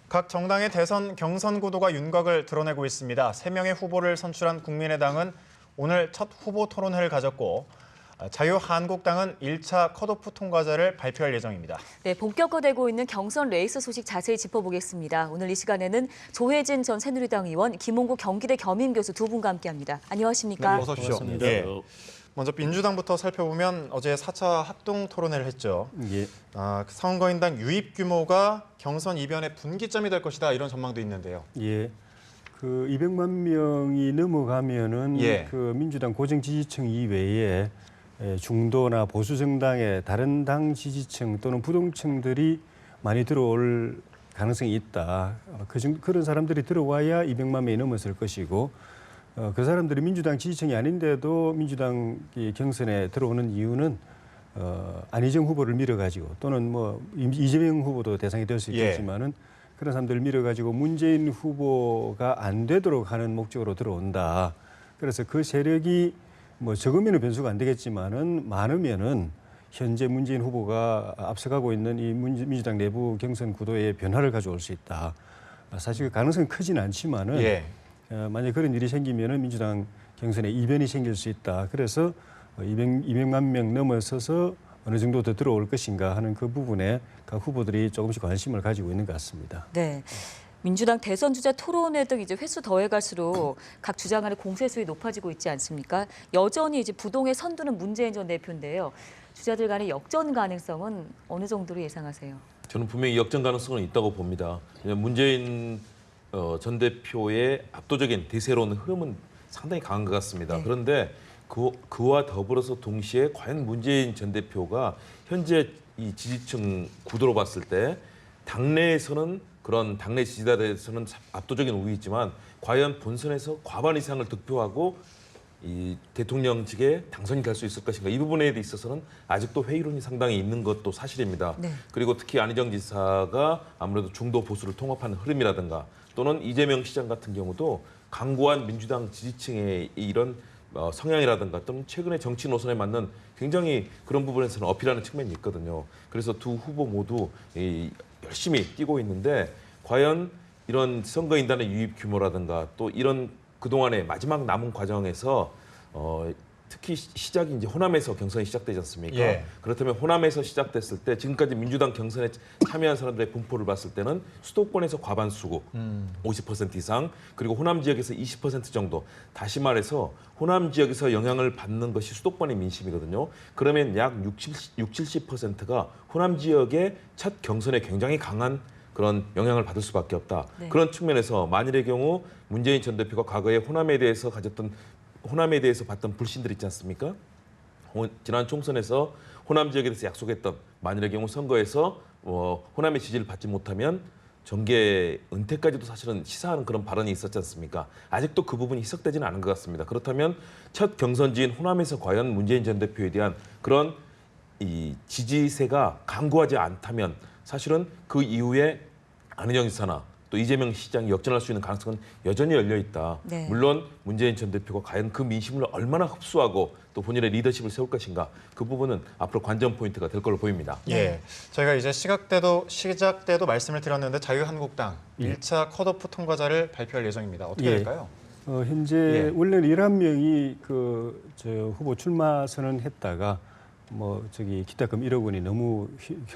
각 정당의 대선 경선 구도가 윤곽을 드러내고 있습니다. 3명의 후보를 선출한 국민의당은 오늘 첫 후보 토론회를 가졌고 자유한국당은 1차 컷오프 통과자를 발표할 예정입니다. 네, 본격화되고 있는 경선 레이스 소식 자세히 짚어보겠습니다. 오늘 이 시간에는 조혜진 전 새누리당 의원, 김홍구 경기대 겸임교수 두 분과 함께합니다. 안녕하십니까? 네, 어서 오십시오. 예. 먼저 민주당부터 살펴보면 어제 4차 합동 토론회를 했죠. 예. 선거인단 유입 규모가 경선 이변의 분기점이 될 것이다 이런 전망도 있는데요. 예. 그 200만 명이 넘어가면은 예. 그 민주당 고정 지지층 이외에 중도나 보수 정당의 다른 당 지지층 또는 부동층들이 많이 들어올 가능성이 있다. 그런 사람들이 들어와야 200만 명이 넘었을 것이고 그 사람들이 민주당 지지층이 아닌데도 민주당 경선에 들어오는 이유는 안희정 후보를 밀어가지고 또는 뭐 이재명 후보도 대상이 될 수 있겠지만은 그런 사람들을 밀어가지고 문재인 후보가 안 되도록 하는 목적으로 들어온다. 그래서 그 세력이 뭐 적으면은 변수가 안 되겠지만은 많으면은 현재 문재인 후보가 앞서가고 있는 이 민주당 내부 경선 구도에 변화를 가져올 수 있다. 사실 그 가능성은 크지는 않지만은 만약 그런 일이 생기면은 민주당 경선에 이변이 생길 수 있다. 그래서 200만 명 넘어서서 어느 정도 더 들어올 것인가 하는 그 부분에 각 후보들이 조금씩 관심을 가지고 있는 것 같습니다. 네. 민주당 대선 주자 토론회 등 이제 횟수 더해갈수록 각 주장 간의 공세수위 높아지고 있지 않습니까? 여전히 이제 부동의 선두는 문재인 전 대표인데요. 주자들 간의 역전 가능성은 어느 정도로 예상하세요? 저는 분명히 역전 가능성은 있다고 봅니다. 문재인 전 대표의 압도적인 대세론 흐름은 상당히 강한 것 같습니다. 네. 그런데 그와 더불어서 동시에 과연 문재인 전 대표가 현재 이 지지층 구도로 봤을 때 당내에서는 그런 당내 지지자들에서는 압도적인 우위이지만 과연 본선에서 과반 이상을 득표하고 이 대통령직에 당선이 될 수 있을 것인가 이 부분에 있어서는 아직도 회의론이 상당히 있는 것도 사실입니다. 네. 그리고 특히 안희정 지사가 아무래도 중도 보수를 통합하는 흐름이라든가 또는 이재명 시장 같은 경우도 강고한 민주당 지지층의 이런 성향이라든가 또는 최근의 정치 노선에 맞는 굉장히 그런 부분에서는 어필하는 측면이 있거든요. 그래서 두 후보 모두 열심히 뛰고 있는데 과연 이런 선거인단의 유입 규모라든가 또 이런 그동안의 마지막 남은 과정에서 특히 시작이 이제 호남에서 경선이 시작되지 않습니까? 예. 그렇다면 호남에서 시작됐을 때 지금까지 민주당 경선에 참여한 사람들의 분포를 봤을 때는 수도권에서 과반수고 50% 이상 그리고 호남 지역에서 20% 정도 다시 말해서 호남 지역에서 영향을 받는 것이 수도권의 민심이거든요. 그러면 약 70%가 호남 지역의 첫 경선에 굉장히 강한 그런 영향을 받을 수밖에 없다. 네. 그런 측면에서 만일의 경우 문재인 전 대표가 과거에 호남에 대해서 봤던 불신들 있지 않습니까? 지난 총선에서 호남 지역에 대해서 약속했던 만일의 경우 선거에서 호남의 지지를 받지 못하면 정계 은퇴까지도 사실은 시사하는 그런 발언이 있었지 않습니까? 아직도 그 부분이 희석되지는 않은 것 같습니다. 그렇다면 첫 경선지인 호남에서 과연 문재인 전 대표에 대한 그런 이 지지세가 강고하지 않다면 사실은 그 이후에 안희정 지사나 또 이재명 시장이 역전할 수 있는 가능성은 여전히 열려 있다. 네. 물론 문재인 전 대표가 과연 그 민심을 얼마나 흡수하고 또 본인의 리더십을 세울 것인가 그 부분은 앞으로 관전 포인트가 될 걸로 보입니다. 예, 저희가 이제 시작 때도 말씀을 드렸는데 자유한국당 1차 컷오프 통과자를 발표할 예정입니다. 어떻게 될까요? 현재 원래는 11명이 후보 출마 선언했다가 기탁금 1억 원이 너무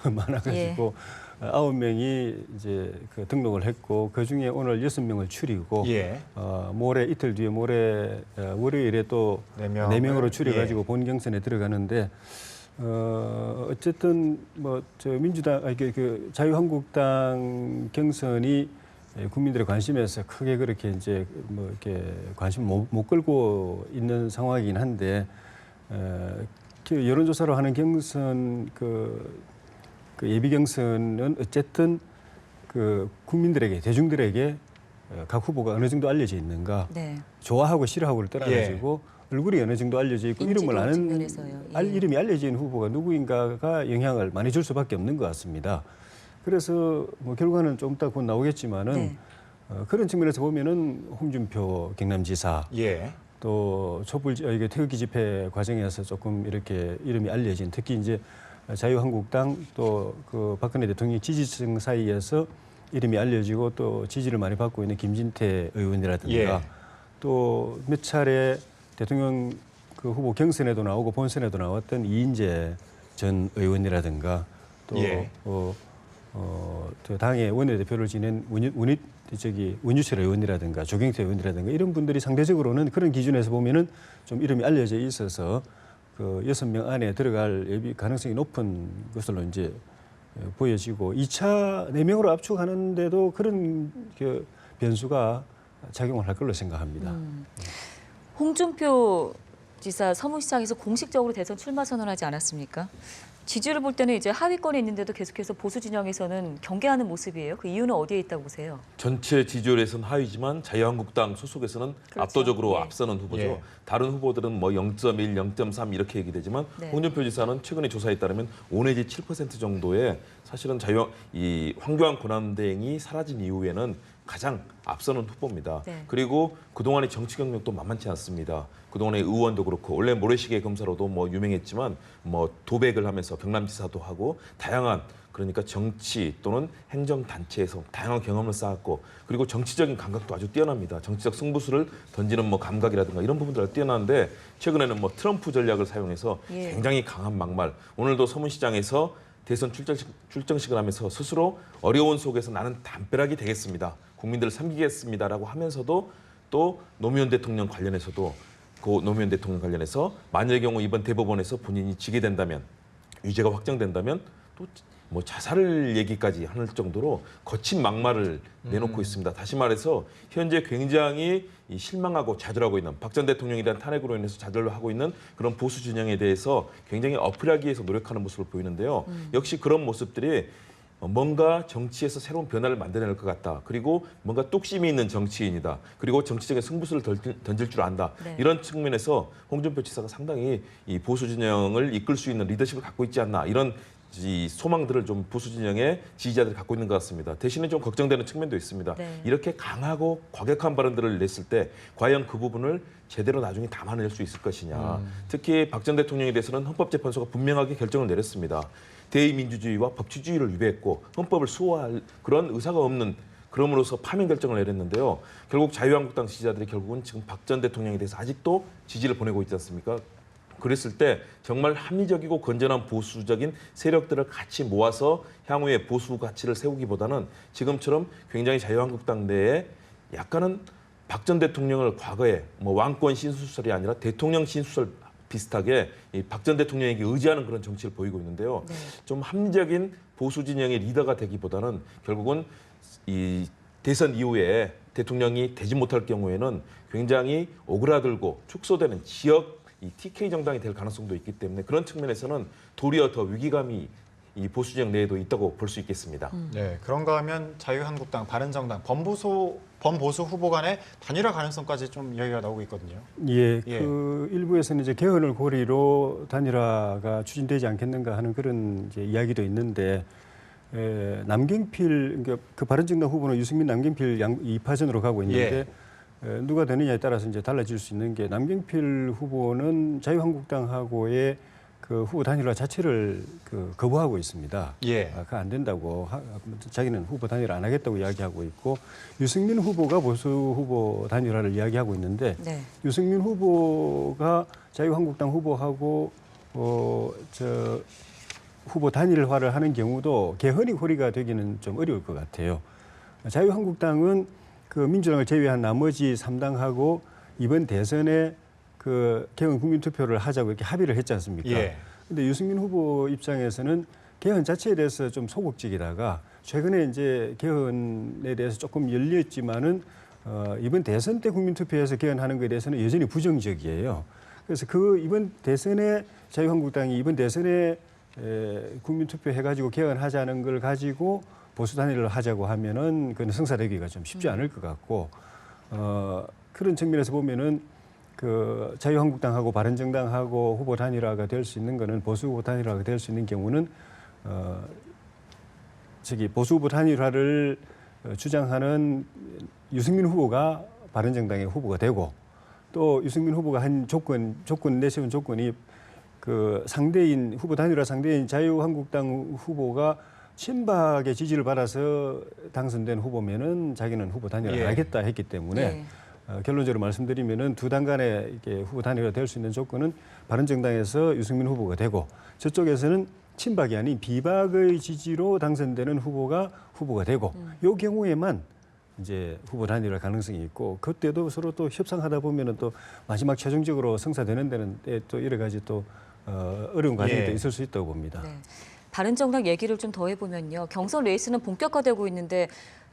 많아가지고 9명이 이제 등록을 했고 그 중에 오늘 6명을 추리고 이틀 뒤에 월요일에 또 4명으로 추려가지고 본 경선에 들어가는데 어쨌든 민주당 자유한국당 경선이 국민들의 관심에서 크게 그렇게 이제 이렇게 관심 못 끌고 있는 상황이긴 한데 여론조사로 하는 경선 예비 경선은 어쨌든 국민들에게 대중들에게 각 후보가 어느 정도 알려져 있는가, 좋아하고 싫어하고를 떠나가지고 얼굴이 어느 정도 알려져 있고 이름을 아는 이름이 알려져 있는 후보가 누구인가가 영향을 많이 줄 수밖에 없는 것 같습니다. 그래서 결과는 좀 이따 곧 나오겠지만은 그런 측면에서 보면은 홍준표 경남지사. 또 촛불 태극기 집회 과정에서 조금 이렇게 이름이 알려진 특히 이제 자유한국당 또 박근혜 대통령 지지층 사이에서 이름이 알려지고 또 지지를 많이 받고 있는 김진태 의원이라든가 예. 또 몇 차례 대통령 그 후보 경선에도 나오고 본선에도 나왔던 이인재 전 의원이라든가 또 예. 저 당의 원내대표를 지낸 원유철 의원이라든가 조경태 의원이라든가 이런 분들이 상대적으로는 그런 기준에서 보면은 좀 이름이 알려져 있어서 그 6명 안에 들어갈 예비 가능성이 높은 것으로 이제 보여지고 2차 4명으로 압축하는데도 그런 그 변수가 작용을 할 걸로 생각합니다. 홍준표 지사 서문시장에서 공식적으로 대선 출마 선언하지 않았습니까? 지지를 볼 때는 이제 하위권에 있는데도 계속해서 보수 진영에서는 경계하는 모습이에요. 그 이유는 어디에 있다고 보세요? 전체 지지율에서는 하위지만 자유한국당 소속에서는 그렇죠. 압도적으로 예. 앞서는 후보죠. 예. 다른 후보들은 뭐 0.1, 0.3 이렇게 얘기되지만 네. 홍준표 지사는 최근의 조사에 따르면 5 내지 7% 정도의 사실은 이 황교안 권한대행이 사라진 이후에는 가장 앞서는 후보입니다. 네. 그리고 그동안의 정치 경력도 만만치 않습니다. 그동안의 의원도 그렇고 원래 모래시계 검사로도 뭐 유명했지만 뭐 도백을 하면서 경남지사도 하고 다양한 그러니까 정치 또는 행정단체에서 다양한 경험을 쌓았고 그리고 정치적인 감각도 아주 뛰어납니다. 정치적 승부수를 던지는 뭐 감각이라든가 이런 부분들 뛰어나는데 최근에는 뭐 트럼프 전략을 사용해서 예. 굉장히 강한 막말. 오늘도 서문시장에서 대선 출정식을 하면서 스스로 어려운 속에서 나는 담벼락이 되겠습니다. 국민들을 섬기겠습니다라고 하면서도 또 노무현 대통령 관련해서도 그 노무현 대통령 관련해서 만일의 경우 이번 대법원에서 본인이 지게 된다면 유죄가 확정된다면 또 뭐 자살 얘기까지 할 정도로 거친 막말을 내놓고 있습니다. 다시 말해서 현재 굉장히 실망하고 좌절하고 있는 박 전 대통령에 대한 탄핵으로 인해서 좌절하고 있는 그런 보수 진영에 대해서 굉장히 어필하기 위해서 노력하는 모습을 보이는데요. 역시 그런 모습들이 뭔가 정치에서 새로운 변화를 만들어낼 것 같다. 그리고 뭔가 뚝심이 있는 정치인이다. 그리고 정치적인 승부수를 던질 줄 안다. 네. 이런 측면에서 홍준표 지사가 상당히 이 보수 진영을 이끌 수 있는 리더십을 갖고 있지 않나. 이런 이 소망들을 좀 보수 진영의 지지자들이 갖고 있는 것 같습니다. 대신에 좀 걱정되는 측면도 있습니다. 네. 이렇게 강하고 과격한 발언들을 냈을 때 과연 그 부분을 제대로 나중에 담아낼 수 있을 것이냐. 특히 박 전 대통령에 대해서는 헌법재판소가 분명하게 결정을 내렸습니다. 대의민주주의와 법치주의를 위배했고 헌법을 수호할 그런 의사가 없는 그럼으로써 파면 결정을 내렸는데요. 결국 자유한국당 지지자들이 결국은 지금 박 전 대통령에 대해서 아직도 지지를 보내고 있지 않습니까? 그랬을 때 정말 합리적이고 건전한 보수적인 세력들을 같이 모아서 향후에 보수 가치를 세우기보다는 지금처럼 굉장히 자유한국당 내에 약간은 박 전 대통령을 과거에 뭐 왕권 신수설이 아니라 대통령 신수설 비슷하게 박 전 대통령에게 의지하는 그런 정치를 보이고 있는데요. 네. 좀 합리적인 보수 진영의 리더가 되기보다는 결국은 이 대선 이후에 대통령이 되지 못할 경우에는 굉장히 오그라들고 축소되는 지역 이 TK 정당이 될 가능성도 있기 때문에 그런 측면에서는 도리어 더 위기감이 이 보수 진영 내에도 있다고 볼 수 있겠습니다. 네, 그런가 하면 자유한국당, 바른정당, 범보수 후보 간의 단일화 가능성까지 좀 이야기가 나오고 있거든요. 예, 예. 그 일부에서는 이제 개헌을 고리로 단일화가 추진되지 않겠는가 하는 그런 이제 이야기도 있는데 남경필 그러니까 그 바른정당 후보는 유승민, 남경필 2파전으로 가고 있는데 누가 되느냐에 따라서 이제 달라질 수 있는 게 남경필 후보는 자유한국당하고의 그 후보 단일화 자체를 거부하고 있습니다. 예. 그거 안 된다고 자기는 후보 단일화 안 하겠다고 이야기하고 있고 유승민 후보가 보수 후보 단일화를 이야기하고 있는데 네. 유승민 후보가 자유한국당 후보하고 후보 단일화를 하는 경우도 개헌이 고리가 되기는 좀 어려울 것 같아요. 자유한국당은 그 민주당을 제외한 나머지 3당하고 이번 대선에 그 개헌 국민투표를 하자고 이렇게 합의를 했지 않습니까? 예. 근데 유승민 후보 입장에서는 개헌 자체에 대해서 좀 소극적이다가 최근에 이제 개헌에 대해서 조금 열렸지만은 이번 대선 때 국민투표에서 개헌하는 것에 대해서는 여전히 부정적이에요. 그래서 그 이번 대선에 자유한국당이 이번 대선에 국민투표 해가지고 개헌하자는 걸 가지고 보수 단일을 하자고 하면은 그건 성사되기가 좀 쉽지 않을 것 같고 그런 측면에서 보면은 그 자유한국당하고 바른정당하고 후보 단일화가 될 수 있는 거는 보수 후보 단일화가 될 수 있는 경우는 보수 후보 단일화를 주장하는 유승민 후보가 바른정당의 후보가 되고 또 유승민 후보가 한 조건 내세운 조건이 그 상대인 후보 단일화 상대인 자유한국당 후보가 친박의 지지를 받아서 당선된 후보면은 자기는 후보 단일화 안 하겠다 했기 때문에 네. 결론적으로 말씀드리면은 두 당 간에 이렇게 후보 단일화 될 수 있는 조건은 바른정당에서 유승민 후보가 되고 저쪽에서는 친박이 아닌 비박의 지지로 당선되는 후보가 되고 요 경우에만 이제 후보 단일화 가능성이 있고 그때도 서로 또 협상하다 보면은 또 마지막 최종적으로 성사되는 데는 또 여러 가지 또 어려운 과정이 예. 또 있을 수 있다고 봅니다. 네. 바른정당 얘기를 좀 더 해보면요. 경선 레이스는 본격화되고 있는데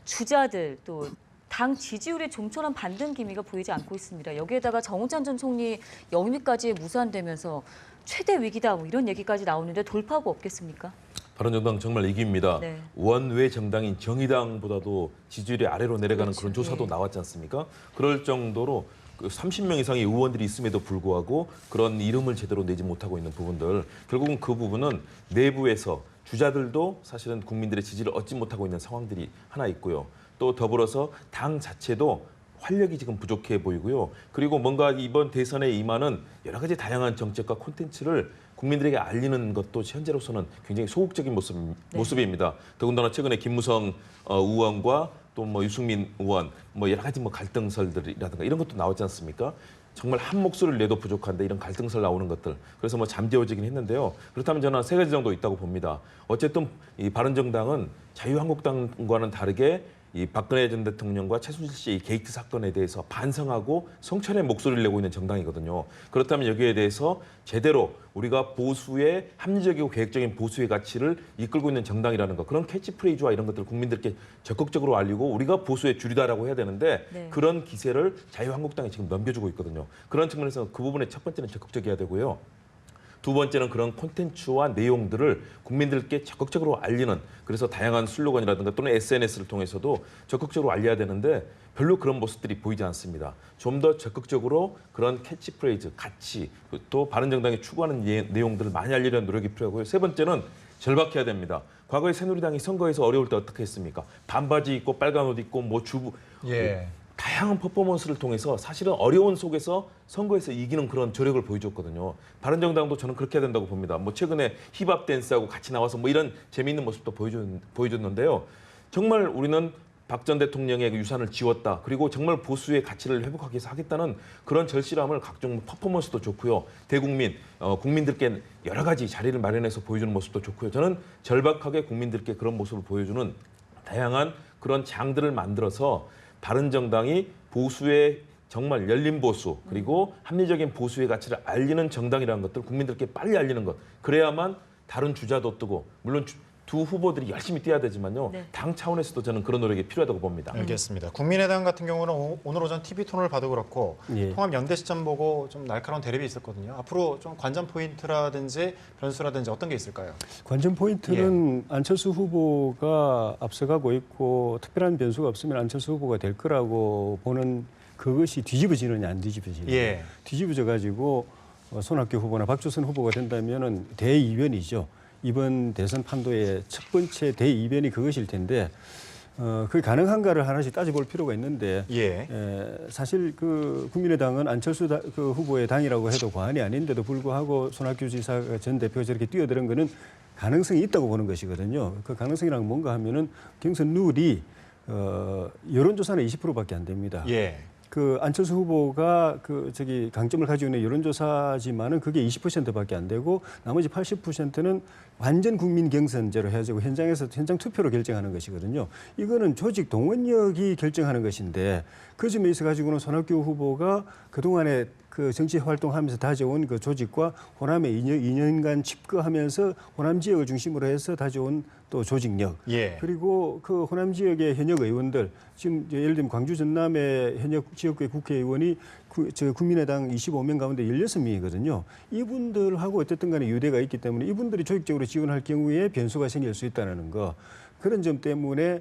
주자들 또 당 지지율이 좀처럼 반등 기미가 보이지 않고 있습니다. 여기에다가 정우찬 전 총리 영입까지 무산되면서 최대 위기다 뭐 이런 얘기까지 나오는데 돌파구 없겠습니까? 바른정당 정말 위기입니다. 네. 원외 정당인 정의당보다도 지지율이 아래로 내려가는 그렇죠. 그런 조사도 예. 나왔지 않습니까? 그럴 정도로 그 30명 이상의 의원들이 있음에도 불구하고 그런 이름을 제대로 내지 못하고 있는 부분들, 결국은 그 부분은 내부에서 주자들도 사실은 국민들의 지지를 얻지 못하고 있는 상황들이 하나 있고요. 또 더불어서 당 자체도 활력이 지금 부족해 보이고요. 그리고 뭔가 이번 대선에 임하는 여러 가지 다양한 정책과 콘텐츠를 국민들에게 알리는 것도 현재로서는 굉장히 소극적인 모습입니다. 더군다나 최근에 김무성 의원과 또 뭐 유승민 의원 뭐 여러 가지 뭐 갈등설들이라든가 이런 것도 나오지 않습니까? 정말 한 목소리를 내도 부족한데 이런 갈등설 나오는 것들. 그래서 뭐 잠재워지긴 했는데요. 그렇다면 저는 세 가지 정도 있다고 봅니다. 어쨌든 이 바른정당은 자유한국당과는 다르게 이 박근혜 전 대통령과 최순실 씨의 게이트 사건에 대해서 반성하고 성찰의 목소리를 내고 있는 정당이거든요. 그렇다면 여기에 대해서 제대로 우리가 보수의 합리적이고 계획적인 보수의 가치를 이끌고 있는 정당이라는 것, 그런 캐치프레이즈와 이런 것들을 국민들께 적극적으로 알리고 우리가 보수의 줄이다라고 해야 되는데 네. 그런 기세를 자유한국당이 지금 넘겨주고 있거든요. 그런 측면에서 그 부분에 첫 번째는 적극적이어야 되고요. 두 번째는 그런 콘텐츠와 내용들을 국민들께 적극적으로 알리는, 그래서 다양한 슬로건이라든가 또는 SNS를 통해서도 적극적으로 알려야 되는데 별로 그런 모습들이 보이지 않습니다. 좀 더 적극적으로 그런 캐치프레이즈, 가치, 또 바른정당이 추구하는 내용들을 많이 알리려는 노력이 필요하고요. 세 번째는 절박해야 됩니다. 과거에 새누리당이 선거에서 어려울 때 어떻게 했습니까? 반바지 입고 빨간 옷 입고 뭐 주부 예. 다양한 퍼포먼스를 통해서 사실은 어려운 속에서 선거에서 이기는 그런 저력을 보여줬거든요. 바른정당도 저는 그렇게 해야 된다고 봅니다. 뭐 최근에 힙합 댄스하고 같이 나와서 뭐 이런 재미있는 모습도 보여줬는데요. 정말 우리는 박 전 대통령의 그 유산을 지웠다. 그리고 정말 보수의 가치를 회복하기 위해서 하겠다는 그런 절실함을 각종 퍼포먼스도 좋고요. 대국민, 국민들께 여러 가지 자리를 마련해서 보여주는 모습도 좋고요. 저는 절박하게 국민들께 그런 모습을 보여주는 다양한 그런 장들을 만들어서 바른정당이 보수의 정말 열린 보수 그리고 합리적인 보수의 가치를 알리는 정당이라는 것들 국민들께 빨리 알리는 것. 그래야만 다른 주자도 뜨고 물론 두 후보들이 열심히 뛰어야 되지만요. 네. 당 차원에서도 저는 그런 노력이 필요하다고 봅니다. 알겠습니다. 국민의당 같은 경우는 오늘 오전 TV 토론을 봐도 그렇고 예. 통합 연대 시점 보고 좀 날카로운 대립이 있었거든요. 앞으로 좀 관전 포인트라든지 변수라든지 어떤 게 있을까요? 관전 포인트는 안철수 후보가 앞서가고 있고 특별한 변수가 없으면 안철수 후보가 될 거라고 보는 그것이 뒤집어지느냐 안 뒤집어지느냐. 예. 뒤집어져 가지고 손학규 후보나 박주선 후보가 된다면은 대이변이죠. 이번 대선 판도의 첫 번째 대이변이 그것일 텐데 그게 가능한가를 하나씩 따져볼 필요가 있는데 예. 사실 그 국민의당은 안철수 그 후보의 당이라고 해도 과언이 아닌데도 불구하고 손학규 지사 전 대표가 저렇게 뛰어드는 거는 가능성이 있다고 보는 것이거든요. 그 가능성이란 뭔가 하면은 경선 룰이 여론조사는 20%밖에 안 됩니다. 예. 그 안철수 후보가 그 저기 강점을 가지고 있는 여론조사지만은 그게 20%밖에 안 되고 나머지 80%는 완전 국민 경선제로 해가지고 현장에서 현장 투표로 결정하는 것이거든요. 이거는 조직 동원력이 결정하는 것인데 그 점에 있어 가지고는 손학규 후보가 그 동안에 그 정치 활동하면서 다져온 그 조직과 호남에 2년간 집거하면서 호남 지역을 중심으로 해서 다져온 또 조직력 예. 그리고 그 호남 지역의 현역 의원들 지금 예를 들면 광주 전남의 현역 지역구의 국회의원이 저 국민의당 25명 가운데 16명이거든요. 이분들하고 어쨌든 간에 유대가 있기 때문에 이분들이 조직적으로 지원할 경우에 변수가 생길 수 있다는 거. 그런 점 때문에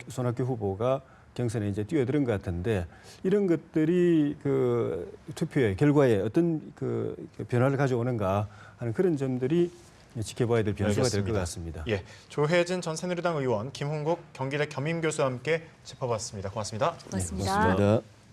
손학규 후보가 경선에 이제 뛰어드는 것 같은데 이런 것들이 그 투표의 결과에 어떤 그 변화를 가져오는가 하는 그런 점들이 지켜봐야 될 변수가 될 것 같습니다. 예, 조혜진 전 새누리당 의원, 김홍국 경기대 겸임교수와 함께 짚어봤습니다. 고맙습니다. 고맙습니다. 고맙습니다.